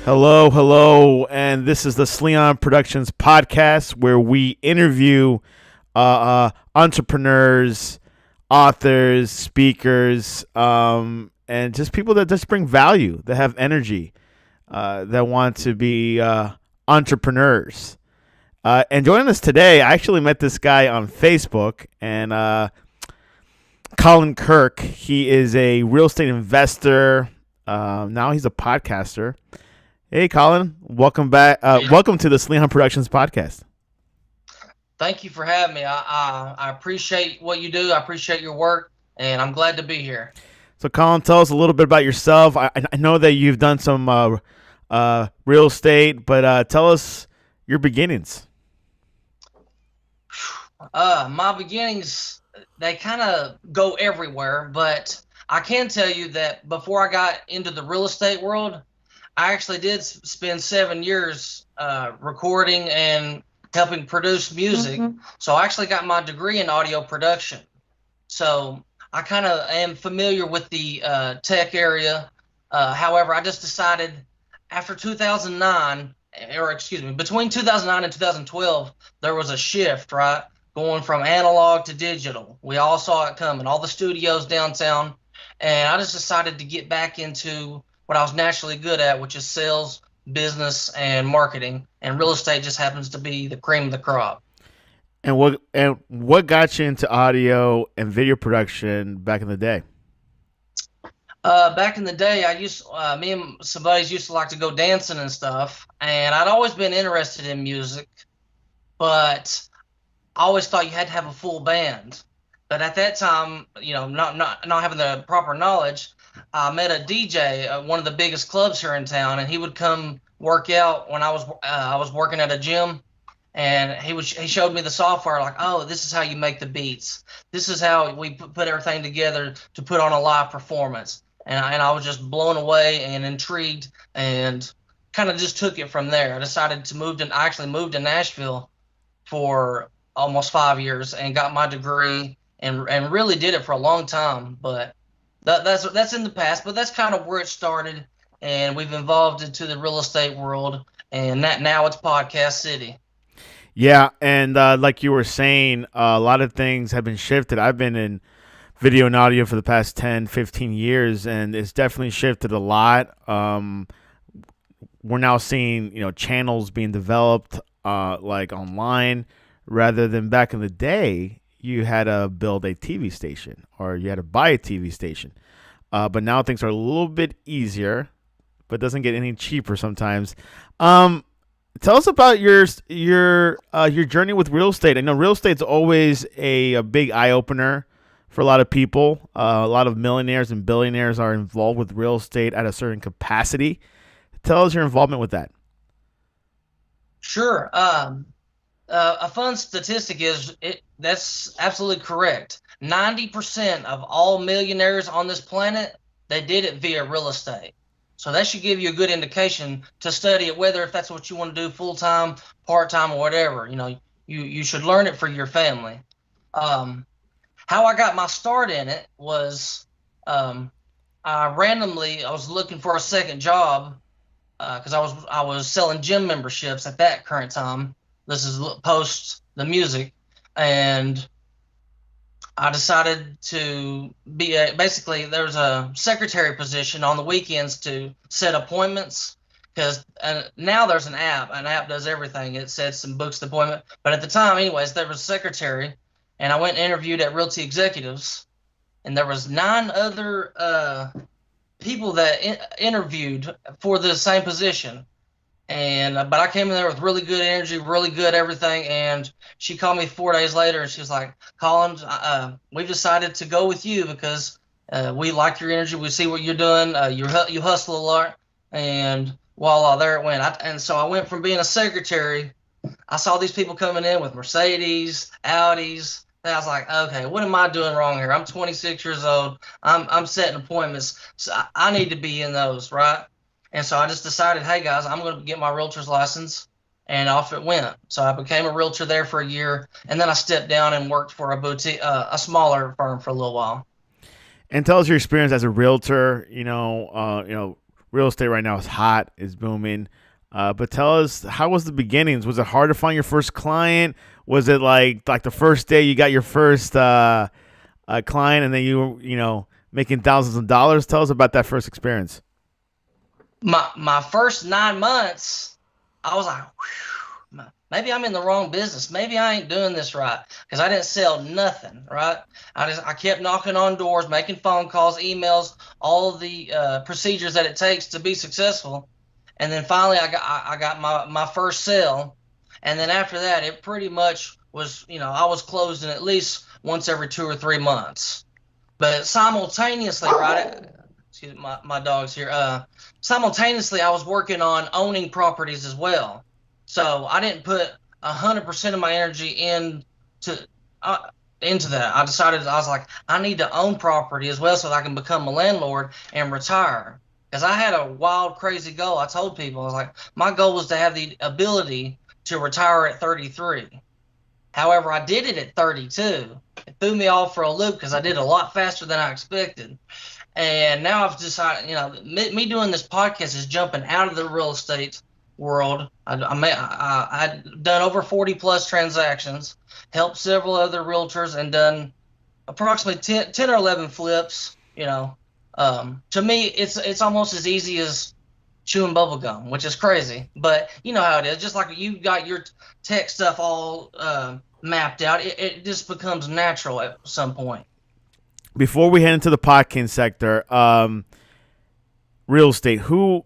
Hello, hello, and this is the Sleon Productions podcast where we interview entrepreneurs, authors, speakers, and just people that just bring value, that have energy, that want to be entrepreneurs. And joining us today, I actually met this guy on Facebook, and Colin Kirk. He is a real estate investor. Now he's a podcaster. Hey, Colin, welcome back. Welcome to the Sleon Productions podcast. Thank you for having me. I appreciate what you do. I appreciate your work, and I'm glad to be here. So, Colin, tell us a little bit about yourself. I know that you've done some real estate, but tell us your beginnings. My beginnings, they kind of go everywhere, but I can tell you that before I got into the real estate world, I actually did spend 7 years recording and helping produce music. Mm-hmm. So I actually got my degree in audio production. So I kind of am familiar with the tech area. However, I just decided after 2009, between 2009 and 2012, there was a shift, right? Going from analog to digital. We all saw it coming, all the studios downtown. And I just decided to get back into what I was naturally good at, which is sales, business, and marketing. And real estate just happens to be the cream of the crop. And what got you into audio and video production back in the day? Back in the day, me and some buddies used to like to go dancing and stuff. And I'd always been interested in music, but I always thought you had to have a full band. But at that time, not having the proper knowledge, I met a DJ at one of the biggest clubs here in town, and he would come work out when I was working at a gym, and he showed me the software, like, oh, this is how you make the beats. This is how we put everything together to put on a live performance. And I was just blown away and intrigued, and kind of just took it from there. I decided to I actually moved to Nashville for almost 5 years and got my degree and really did it for a long time. But that's in the past, but that's kind of where it started, and we've evolved into the real estate world, and now it's podcast city. Yeah, and like you were saying, a lot of things have been shifted. I've been in video and audio for the past 10, 15 years, and it's definitely shifted a lot. We're now seeing, channels being developed like online, rather than back in the day. You had to build a TV station or you had to buy a TV station. But now things are a little bit easier, but it doesn't get any cheaper sometimes. Tell us about your journey with real estate. I know real estate's always a big eye-opener for a lot of people. A lot of millionaires and billionaires are involved with real estate at a certain capacity. Tell us your involvement with that. Sure. A fun statistic is that's absolutely correct. 90% of all millionaires on this planet, they did it via real estate. So that should give you a good indication to study it, whether if that's what you want to do full-time, part-time, or whatever. You should learn it for your family. How I got my start in it was I was looking for a second job because I was selling gym memberships at that current time. This is post the music, and I decided to be basically there's a secretary position on the weekends to set appointments, because now there's an app does everything. It sets and books the appointment, but at the time anyways, there was a secretary, and I went and interviewed at Realty Executives, and there was 9 other people that interviewed for the same position. But I came in there with really good energy, really good everything, and she called me 4 days later, and she was like, Collins, we've decided to go with you because we like your energy, we see what you're doing, you hustle a lot, and voila, there it went. And so I went from being a secretary, I saw these people coming in with Mercedes, Audis, and I was like, okay, what am I doing wrong here? I'm 26 years old, I'm setting appointments, so I need to be in those, right? And so I just decided, hey, guys, I'm going to get my realtor's license, and off it went. So I became a realtor there for a year, and then I stepped down and worked for a boutique, a smaller firm for a little while. And tell us your experience as a realtor. real estate right now is hot, is booming. But tell us, how was the beginnings? Was it hard to find your first client? Was it like the first day you got your first client, and then you making thousands of dollars? Tell us about that first experience. My first 9 months, I was like, maybe I'm in the wrong business. Maybe I ain't doing this right, because I didn't sell nothing, right? I kept knocking on doors, making phone calls, emails, all of the procedures that it takes to be successful. And then finally I got my first sale. And then after that, it pretty much was, I was closing at least once every 2 or 3 months. But simultaneously, right? Excuse me, my dog's here. Simultaneously, I was working on owning properties as well. So I didn't put 100% of my energy uh, into that. I decided, I was like, I need to own property as well so that I can become a landlord and retire. Because I had a wild, crazy goal. I told people, I was like, my goal was to have the ability to retire at 33. However, I did it at 32. It threw me off for a loop because I did a lot faster than I expected. And now I've decided, me doing this podcast is jumping out of the real estate world. I'd done over 40 plus transactions, helped several other realtors, and done approximately 10 or 11 flips. To me, it's almost as easy as chewing bubble gum, which is crazy. But you know how it is. Just like you got your tech stuff all mapped out, it just becomes natural at some point. Before we head into the podcast sector, real estate, who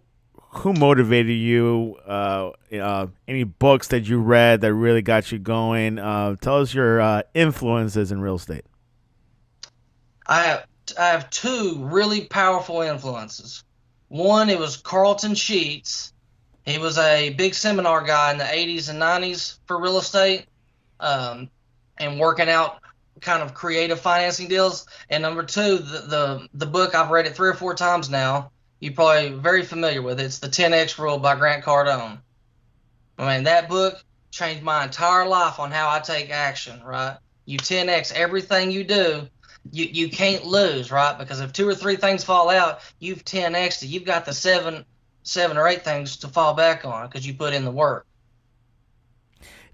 motivated you? Any books that you read that really got you going? Tell us your influences in real estate. I have two really powerful influences. One, it was Carlton Sheets. He was a big seminar guy in the 80s and 90s for real estate, and working out kind of creative financing deals. And number two, the book, I've read it 3 or 4 times now. You're probably very familiar with it. It's the 10X Rule by Grant Cardone. I mean, that book changed my entire life on how I take action, right? You 10X everything you do. You can't lose, right? Because if 2 or 3 things fall out, you've 10X'd it. You've got the seven or 8 things to fall back on because you put in the work.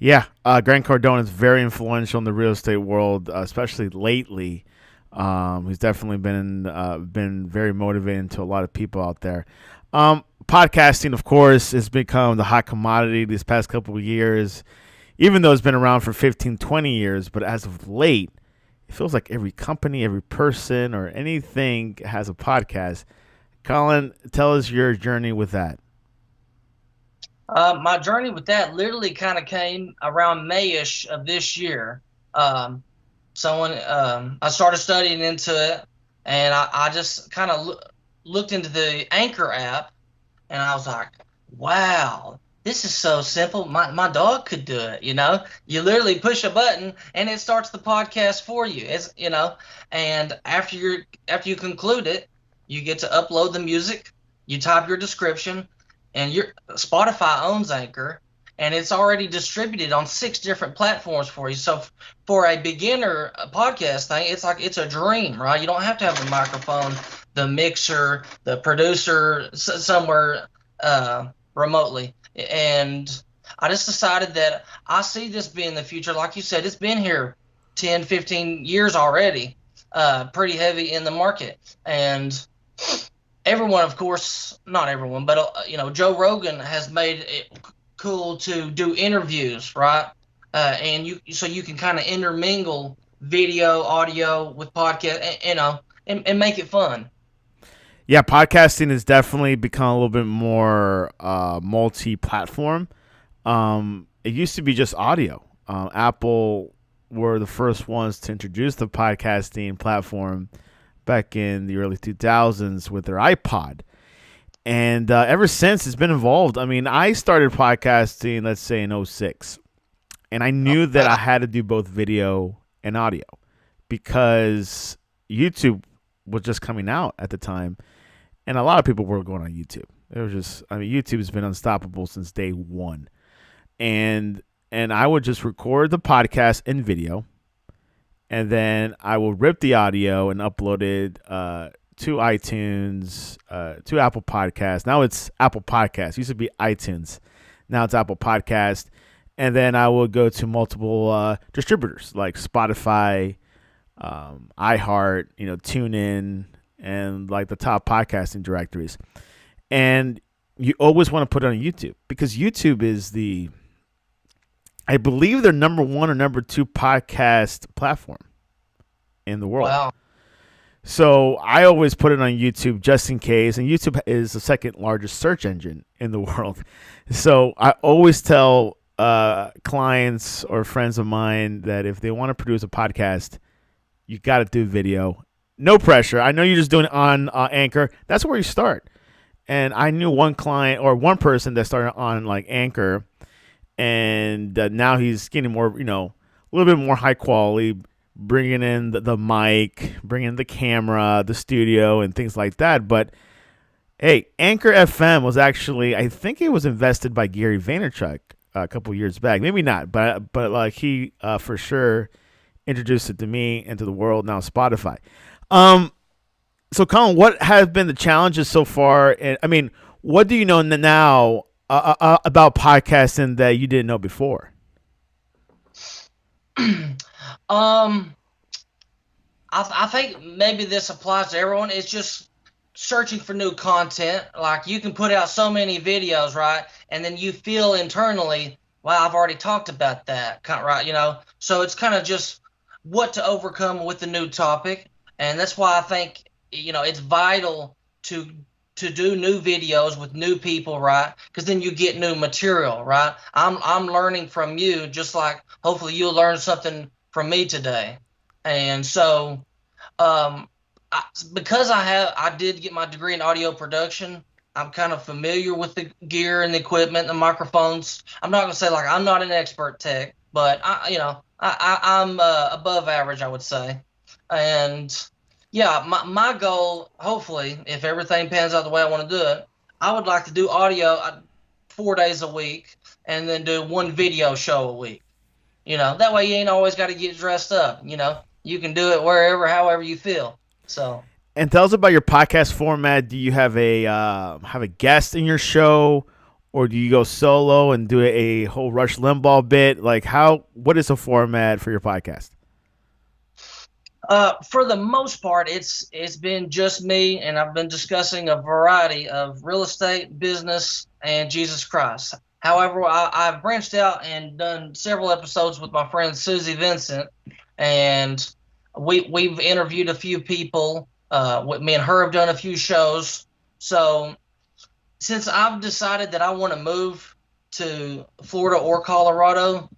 Yeah, Grant Cardone is very influential in the real estate world, especially lately. He's definitely been very motivating to a lot of people out there. Podcasting, of course, has become the hot commodity these past couple of years, even though it's been around for 15, 20 years. But as of late, it feels like every company, every person, or anything has a podcast. Colin, tell us your journey with that. My journey with that literally kind of came around May-ish of this year. I started studying into it, and I just kind of looked into the Anchor app, and I was like, wow, this is so simple. My dog could do it, You literally push a button, and it starts the podcast for you. And after you conclude it, you get to upload the music, you type your description, and your Spotify owns Anchor, and it's already distributed on 6 different platforms for you. So for a beginner podcast thing, it's a dream, right? You don't have to have the microphone, the mixer, the producer somewhere remotely. And I just decided that I see this being the future. Like you said, it's been here 10, 15 years already, pretty heavy in the market. And everyone, of course, not everyone, but Joe Rogan has made it cool to do interviews, right? And you can kind of intermingle video, audio with podcast, and make it fun. Yeah, podcasting has definitely become a little bit more multi-platform. It used to be just audio. Apple were the first ones to introduce the podcasting platform back in the early 2000s with their iPod. And ever since, it's been involved. I mean, I started podcasting, let's say, in 06. And I knew that I had to do both video and audio because YouTube was just coming out at the time. And a lot of people were going on YouTube. It was just, YouTube has been unstoppable since day one. And I would just record the podcast in video. And then I would rip the audio and upload it two iTunes, two Apple Podcasts. Now it's Apple Podcasts. It used to be iTunes. Now it's Apple Podcast. And then I will go to multiple distributors like Spotify, iHeart, TuneIn, and like the top podcasting directories. And you always want to put it on YouTube because YouTube is I believe they're number one or number two podcast platform in the world. Wow. So I always put it on YouTube just in case. And YouTube is the second largest search engine in the world. So I always tell clients or friends of mine that if they want to produce a podcast, you got to do video. No pressure. I know you're just doing it on Anchor. That's where you start. And I knew one client or one person that started on like Anchor, and now he's getting more, a little bit more high quality, bringing in the mic, bringing in the camera, the studio, and things like that. But hey, Anchor FM was actually, I think it was invested by Gary Vaynerchuk a couple years back. Maybe not, but like he for sure introduced it to me and to the world. Now Spotify. So Colin, what have been the challenges so far? And I mean, what do you know now about podcasting that you didn't know before? I think maybe this applies to everyone. It's just searching for new content. Like you can put out so many videos, right? And then you feel internally, wow, I've already talked about that, right? So it's kind of just what to overcome with the new topic. And that's why I think, it's vital to do new videos with new people, right? Because then you get new material, right? I'm learning from you, just like hopefully you'll learn something from me today. And so, because I did get my degree in audio production, I'm kind of familiar with the gear and the equipment, and the microphones. I'm not gonna say like I'm not an expert tech, but I'm above average, I would say. And yeah, my goal, hopefully, if everything pans out the way I want to do it, I would like to do audio 4 days a week and then do one video show a week. That way you ain't always got to get dressed up. You can do it wherever, however you feel. So. And tell us about your podcast format. Do you have a guest in your show, or do you go solo and do a whole Rush Limbaugh bit? Like what is the format for your podcast? For the most part, it's been just me, and I've been discussing a variety of real estate, business, and Jesus Christ. However, I've branched out and done several episodes with my friend Susie Vincent, and we've interviewed a few people. Me and her have done a few shows. So since I've decided that I want to move to Florida or Colorado,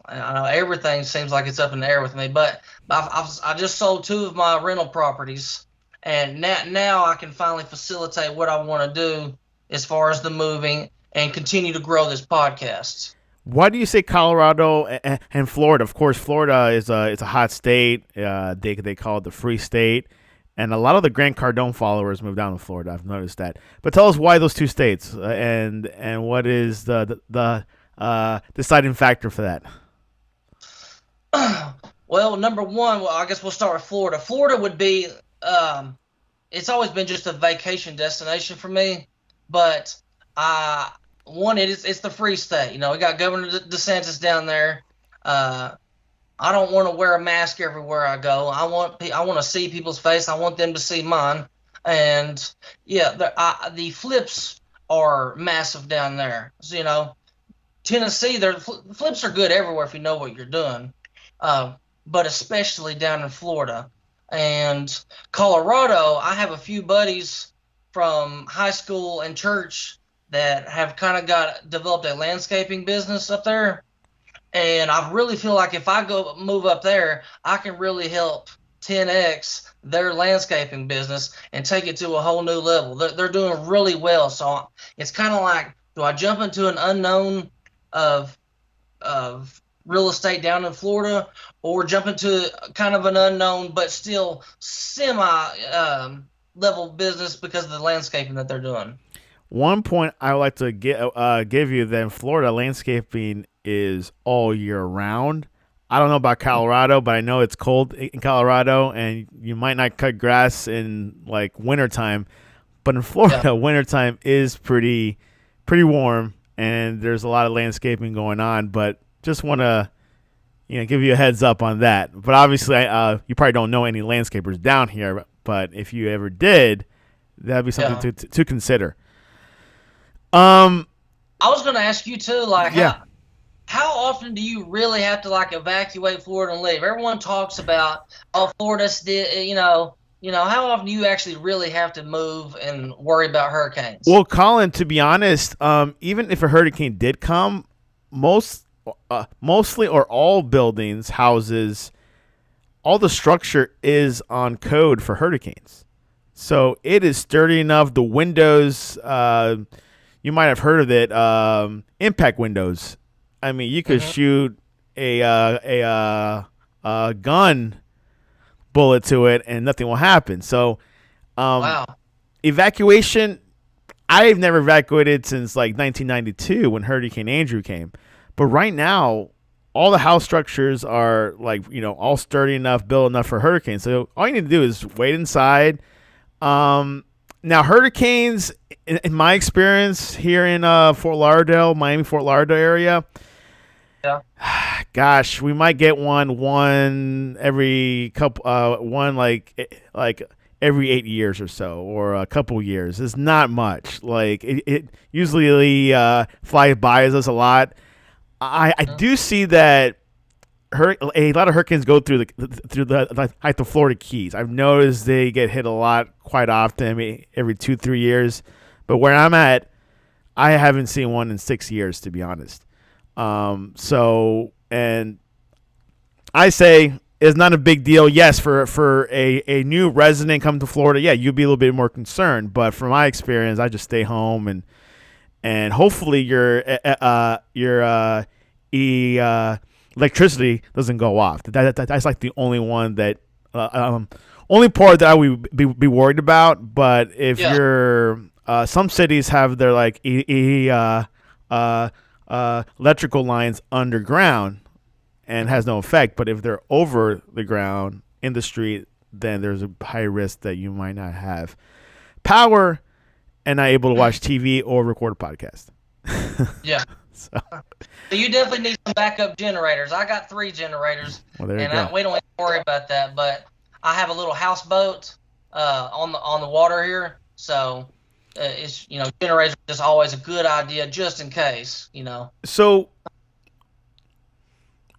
I know everything seems like it's up in the air with me, but I just sold 2 of my rental properties, and now I can finally facilitate what I want to do as far as the moving and continue to grow this podcast. Why do you say Colorado and Florida? Of course, Florida is it's a hot state. They call it the free state, and a lot of the Grant Cardone followers moved down to Florida. I've noticed that. But tell us why those 2 states, and what is the deciding factor for that? Well, number one, I guess we'll start with Florida. Florida would be, it's always been just a vacation destination for me. But it's the free state. We got Governor DeSantis down there. I don't want to wear a mask everywhere I go. I want to see people's face. I want them to see mine. And yeah, the flips are massive down there. So, Tennessee, flips are good everywhere if you know what you're doing. But especially down in Florida. And Colorado, I have a few buddies from high school and church that have kind of developed a landscaping business up there. And I really feel like if I go move up there, I can really help 10x their landscaping business and take it to a whole new level. They're doing really well. So it's kind of like, do I jump into an unknown of real estate down in Florida, or jump into kind of an unknown but still semi level business because of the landscaping that they're doing? One point I would like to give you that in Florida, landscaping is all year round. I don't know about Colorado, but I know it's cold in Colorado, and you might not cut grass in like wintertime. But in Yeah. Florida, wintertime is pretty warm, and there's a lot of landscaping going on. But just want to give you a heads up on that. But obviously, you probably don't know any landscapers down here. But if you ever did, that'd be something Yeah. to consider. Um, I was going to ask you too, like yeah. how often do you really have to like evacuate Florida and leave? Everyone talks about, oh, Florida's how often do you actually really have to move and worry about hurricanes? Well, Colin, to be honest, even if a hurricane did come, mostly or all buildings, houses, all the structure is on code for hurricanes. So it is sturdy enough. The windows, you might have heard of it, impact windows. I mean, you could shoot a gun bullet to it and nothing will happen. So Wow. evacuation, I've never evacuated since like 1992 when Hurricane Andrew came. But right now, all the house structures are like, all sturdy enough, built enough for hurricanes. So all you need to do is wait inside. Now, hurricanes, in my experience here in Fort Lauderdale, Miami, Fort Lauderdale area, Yeah. gosh, we might get one every couple, one like every 8 years or so, or a couple years. It's not much. Like it usually flies by us a lot. I do see that a lot of hurricanes go through the Florida Keys. I've noticed they get hit a lot quite often. I mean, every 2-3 years. But where I'm at, I haven't seen one in 6 years, to be honest. And I say it's not a big deal. Yes, for a new resident coming to Florida, yeah, you'd be a little bit more concerned. But from my experience, I just stay home and hopefully your electricity doesn't go off. That's like the only one that only part that I would be worried about. But if Yeah. you're some cities have their like electrical lines underground and has no effect. But if they're over the ground in the street, then there's a high risk that you might not have power and not able to watch TV or record a podcast. Yeah. So, So you definitely need some backup generators. I got 3 generators, well, there you and go. we don't have to worry about that. But I have a little houseboat on the water here, so it's generators is always a good idea just in case. So,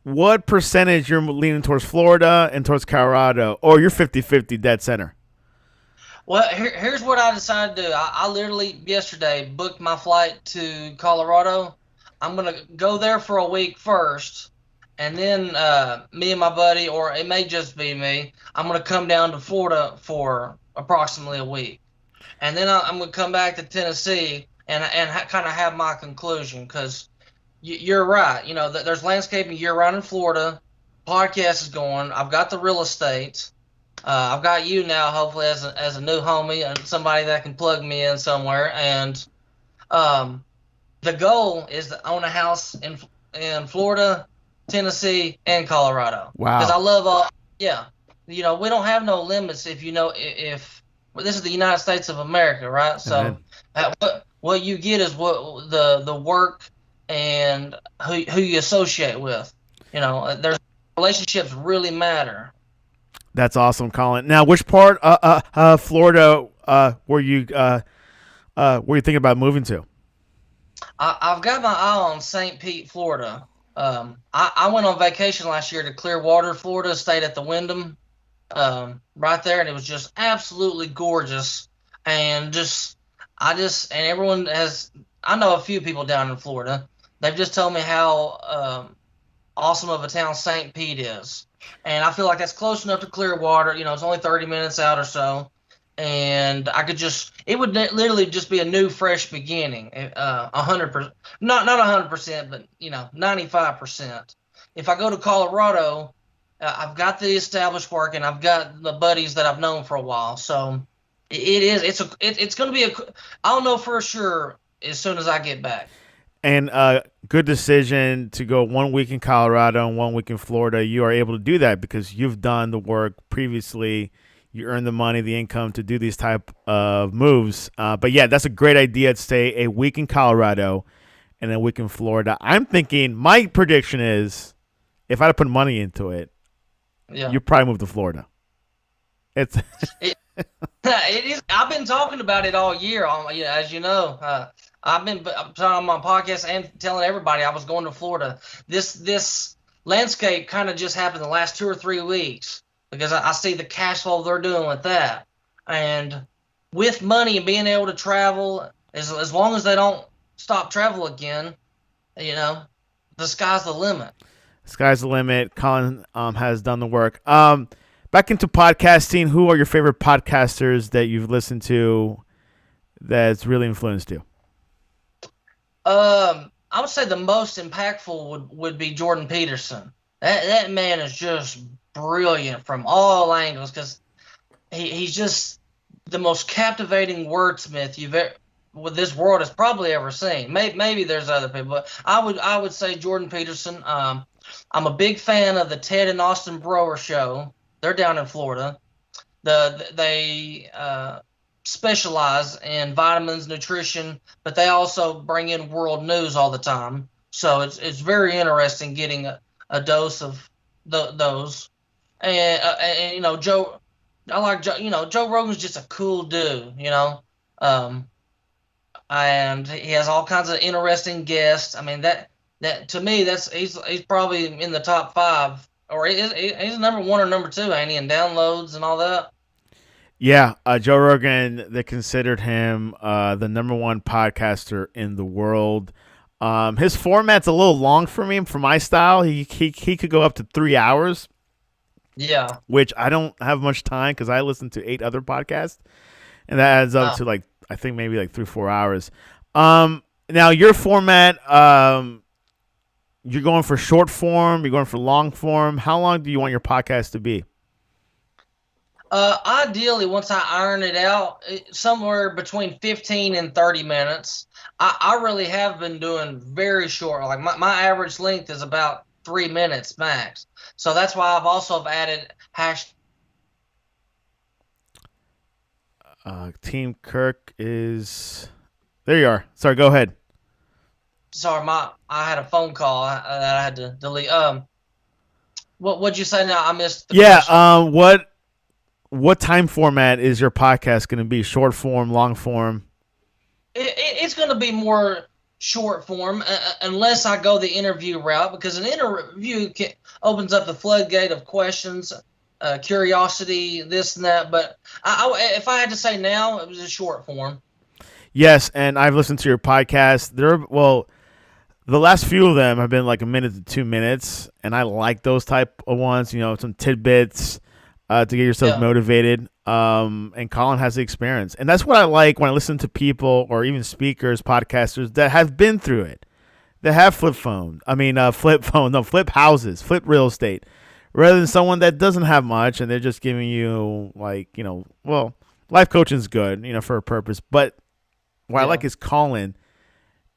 what percentage you're leaning towards Florida and towards Colorado, or you're 50-50 dead center? Well, here's what I decided to do. I literally yesterday booked my flight to Colorado. I'm gonna go there for a week first, and then me and my buddy, or it may just be me, I'm gonna come down to Florida for approximately a week, and then I'm gonna come back to Tennessee and kind of have my conclusion. Because you're right. There's landscaping year round in Florida. Podcast is going. I've got the real estate. I've got you now, hopefully, as a new homie and somebody that can plug me in somewhere. And the goal is to own a house in Florida, Tennessee, and Colorado. Wow. Because I love all. Yeah. We don't have no limits if well, this is the United States of America, right? So what you get is what the work and who you associate with. There's relationships really matter. That's awesome, Colin. Now, which part Florida were you thinking about moving to? I've got my eye on St. Pete, Florida. I went on vacation last year to Clearwater, Florida, stayed at the Wyndham right there, and it was just absolutely gorgeous. And everyone I know a few people down in Florida. They've just told me how awesome of a town St. Pete is. And I feel like that's close enough to Clearwater. It's only 30 minutes out or so. And it would literally just be a new, fresh beginning. 100%, not 100%, but 95%. If I go to Colorado, I've got the established work and I've got the buddies that I've known for a while. So it's going to be I'll know for sure as soon as I get back. And good decision to go 1 week in Colorado and 1 week in Florida. You are able to do that because you've done the work previously. You earn the money, the income to do these type of moves. But yeah, that's a great idea to stay a week in Colorado and a week in Florida. I'm thinking my prediction is if I had to put money into it, Yeah. you probably move to Florida. It's It, it is. I've been talking about it all year. As you know, I'm talking on my podcast and telling everybody I was going to Florida. This landscape kind of just happened the last 2 or 3 weeks because I see the cash flow they're doing with that, and with money and being able to travel as long as they don't stop travel again, you know, the sky's the limit. sky's the limit. Colin has done the work. Back into podcasting. Who are your favorite podcasters that you've listened to that's really influenced you? I would say the most impactful would be Jordan Peterson. That man is just brilliant from all angles because he's just the most captivating wordsmith this world has probably ever seen. Maybe there's other people, but I would say Jordan Peterson. I'm a big fan of the Ted and Austin Brower show. They're down in Florida. They specialize in vitamins, nutrition, but they also bring in world news all the time. So it's very interesting getting a dose of those. And Joe, I like Joe. Joe Rogan's just a cool dude. Um, and he has all kinds of interesting guests. I mean that to me he's probably in the top five, or he's number one or number two, ain't he, in downloads and all that. Yeah, Joe Rogan. They considered him the number one podcaster in the world. His format's a little long for me, for my style. He could go up to 3 hours. Yeah. Which I don't have much time because I listen to 8 other podcasts, and that adds up to I think maybe 3-4 hours. Now your format, you're going for short form, you're going for long form. How long do you want your podcast to be? Ideally, once I iron it out, somewhere between 15 and 30 minutes. I really have been doing very short. Like my average length is about 3 minutes max. So that's why I've also added hash. Team Kirk is there. You are. Sorry, go ahead. Sorry, I had a phone call that I had to delete. What'd you say now? I missed the question. What time format is your podcast going to be? Short form, long form? It's going to be more short form unless I go the interview route, because an interview opens up the floodgate of questions, curiosity, this and that. But if I had to say now, it was a short form. Yes, and I've listened to your podcast. The last few of them have been like a minute to 2 minutes, and I like those type of ones. Some tidbits to get yourself motivated. And Colin has the experience, and that's what I like when I listen to people or even speakers, podcasters that have been through it. They have flip houses, flip real estate, rather than someone that doesn't have much and they're just giving you life coaching is good, for a purpose. But what I like is Colin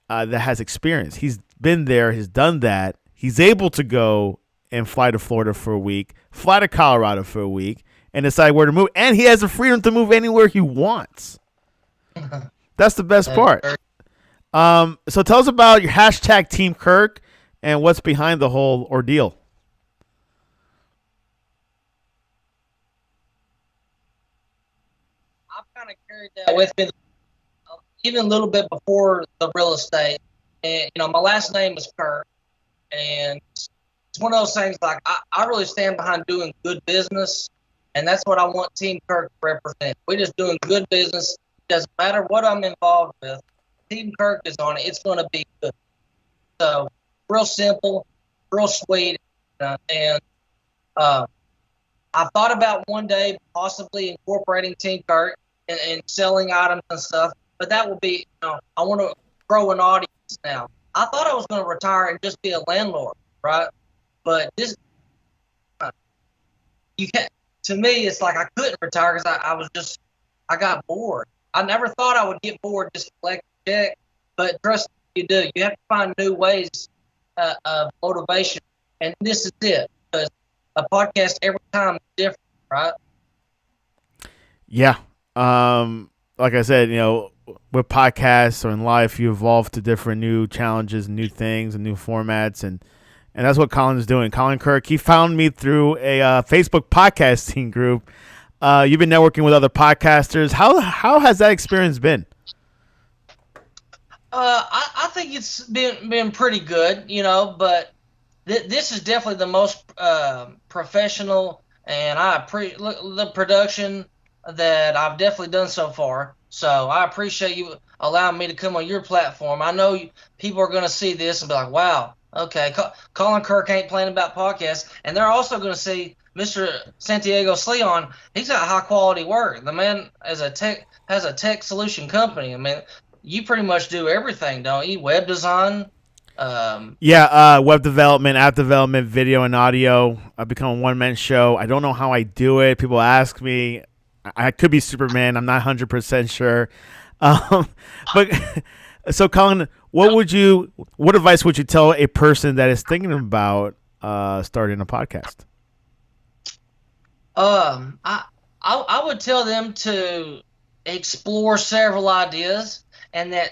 that has experience. He's been there, he's done that. He's able to go and fly to Florida for a week, fly to Colorado for a week, and decide where to move. And he has the freedom to move anywhere he wants. That's the best part. So tell us about your hashtag Team Kirk and what's behind the whole ordeal. I've kind of carried that with me even a little bit before the real estate. And, my last name is Kirk. And it's one of those things, like, I really stand behind doing good business. And that's what I want Team Kirk to represent. We're just doing good business. It doesn't matter what I'm involved with. Team Kirk is on it. It's going to be good. So, real simple, real sweet. And I thought about one day possibly incorporating Team Kirk and selling items and stuff. But that will be, I want to grow an audience now. I thought I was going to retire and just be a landlord, right? But you can't. To me, it's like I couldn't retire because I got bored. I never thought I would get bored just collect a check. But trust you do. You have to find new ways of motivation, and this is it. Because a podcast every time is different, right? Yeah. Like I said, with podcasts or in life, you evolve to different new challenges, new things, and new formats, and that's what Colin's doing. Colin Kirk, he found me through a Facebook podcasting group. You've been networking with other podcasters. How has that experience been? I think it's been pretty good, but this is definitely the most professional, and I appreciate the production that I've definitely done so far. So I appreciate you allowing me to come on your platform. I know people are going to see this and be like, wow, okay, Colin Kirk ain't playing about podcasts. And they're also going to see Mr. Santiago Sleon. He's got high quality work. The man has a tech solution company. I mean, you pretty much do everything, don't you? Web design. Web development, app development, video and audio. I've become a one-man show. I don't know how I do it. People ask me. I could be Superman. I'm not 100% sure. But so, Colin, what advice would you tell a person that is thinking about starting a podcast? I would tell them to explore several ideas, and that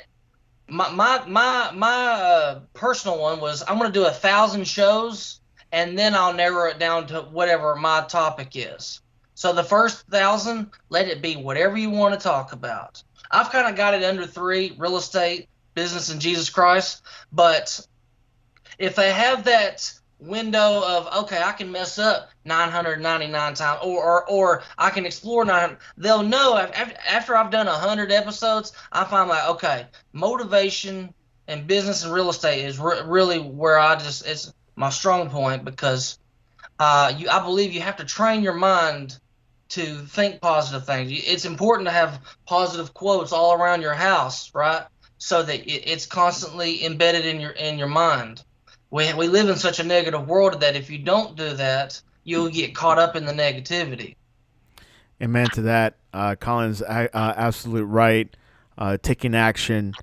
my personal one was I'm going to do 1,000 shows, and then I'll narrow it down to whatever my topic is. So the first 1,000, let it be whatever you want to talk about. I've kind of got it under 3: real estate, business, and Jesus Christ. But if they have that window of, okay, I can mess up 999 times, or I can explore 900, they'll know after I've done 100 episodes, I find like, okay, motivation and business and real estate is really where it's my strong point, because I believe you have to train your mind to think positive things. It's important to have positive quotes all around your house, right? So that it's constantly embedded in your mind. We live in such a negative world that if you don't do that, you'll get caught up in the negativity. Amen to that. Colin's absolute right. Taking action,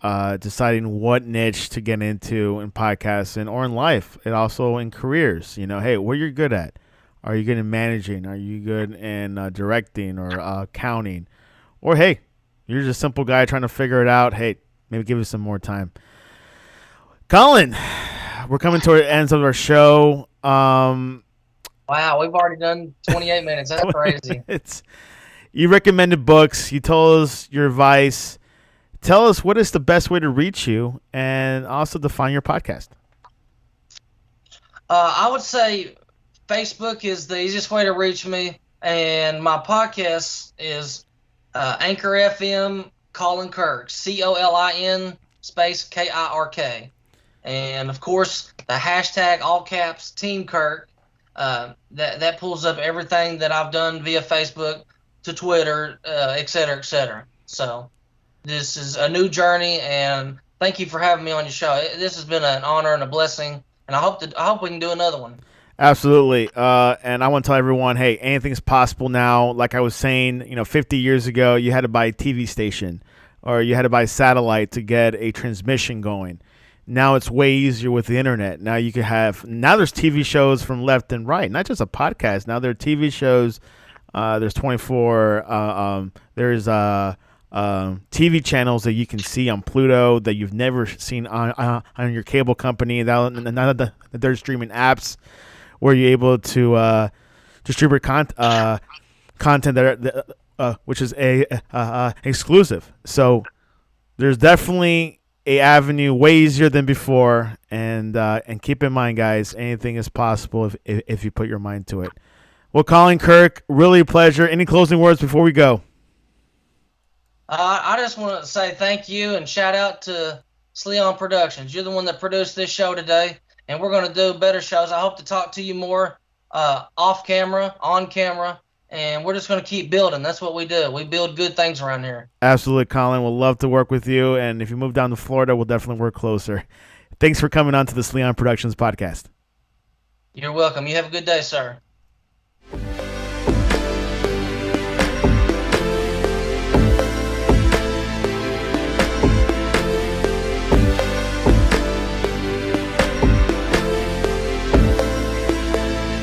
deciding what niche to get into in podcasting or in life, and also in careers. Hey, what you're good at. Are you good in managing? Are you good in directing or accounting? Or, hey, you're just a simple guy trying to figure it out. Hey, maybe give us some more time. Colin, we're coming toward the ends of our show. Wow, we've already done 28 minutes. That's crazy. You recommended books. You told us your advice. Tell us what is the best way to reach you, and also define your podcast. I would say Facebook is the easiest way to reach me, and my podcast is Anchor FM Colin Kirk, COLIN space KIRK. And of course, the hashtag all caps Team Kirk. That pulls up everything that I've done via Facebook to Twitter, et cetera, et cetera. So this is a new journey, and thank you for having me on your show. This has been an honor and a blessing, and I hope we can do another one. Absolutely. And I want to tell everyone, hey, anything's possible now. Like I was saying, 50 years ago, you had to buy a TV station or you had to buy satellite to get a transmission going. Now it's way easier with the internet. Now there's TV shows from left and right, not just a podcast. Now there are TV shows. There's 24. There's TV channels that you can see on Pluto that you've never seen on your cable company. There's streaming apps where you're able to distribute content that which is exclusive. So there's definitely a avenue way easier than before, and keep in mind, guys, anything is possible if you put your mind to it. Well, Colin Kirk, really a pleasure. Any closing words before we go? I just want to say thank you and shout out to Sleon Productions. You're the one that produced this show today, and we're going to do better shows. I hope to talk to you more off camera, on camera, and we're just going to keep building. That's what we do. We build good things around here. Absolutely, Colin. We'll love to work with you, and if you move down to Florida, we'll definitely work closer. Thanks for coming on to the Sleon Productions podcast. You're welcome. You have a good day, sir.